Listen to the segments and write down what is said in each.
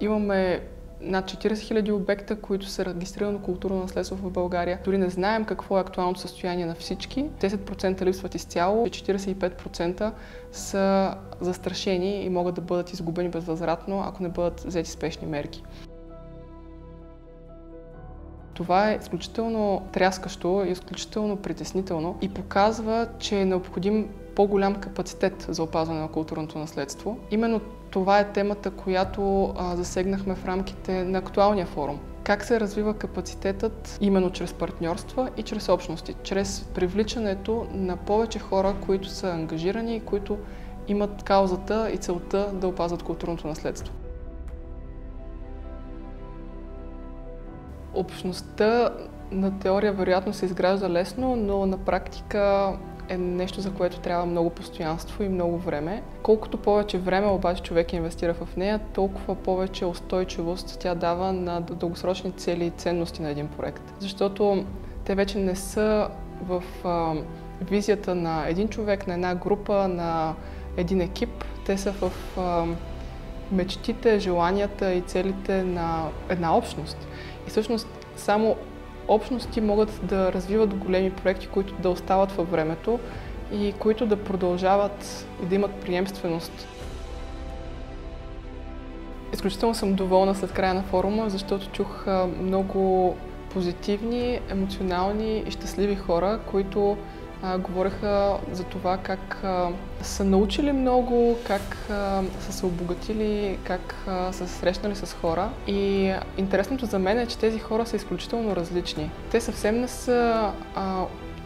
Имаме над 40 000 обекта, които са регистрирано културно наследство в България. Дори не знаем какво е актуалното състояние на всички. 10% липсват изцяло, 45% са застрашени и могат да бъдат изгубени безвъзвратно, ако не бъдат взети спешни мерки. Това е изключително тряскащо и изключително притеснително и показва, че е необходим по-голям капацитет за опазване на културното наследство. Именно това е темата, която засегнахме в рамките на актуалния форум. Как се развива капацитетът именно чрез партньорства и чрез общности, чрез привличането на повече хора, които са ангажирани и които имат каузата и целта да опазват културното наследство. Общността на теория вероятно се изгражда лесно, но на практика е нещо, за което трябва много постоянство и много време. Колкото повече време обаче човек инвестира в нея, толкова повече устойчивост тя дава на дългосрочни цели и ценности на един проект. Защото те вече не са в визията на един човек, на една група, на един екип. Те са в мечтите, желанията и целите на една общност. И всъщност само общности могат да развиват големи проекти, които да остават във времето и които да продължават и да имат приемственост. Изключително съм доволна след края на форума, защото чух много позитивни, емоционални и щастливи хора, които говореха за това как са научили много, как са се обогатили, как са се срещнали с хора. И интересното за мен е, че тези хора са изключително различни. Те съвсем не са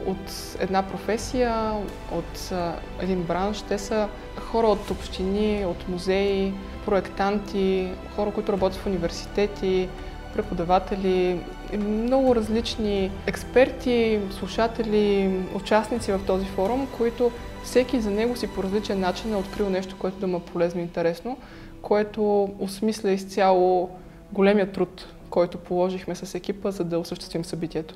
от една професия, от един бранш. Те са хора от общини, от музеи, проектанти, хора, които работят в университети, преподаватели, много различни експерти, слушатели, участници в този форум, които всеки за него си по различен начин е открил нещо, което да му е полезно и интересно, което осмисля изцяло големия труд, който положихме с екипа, за да осъществим събитието.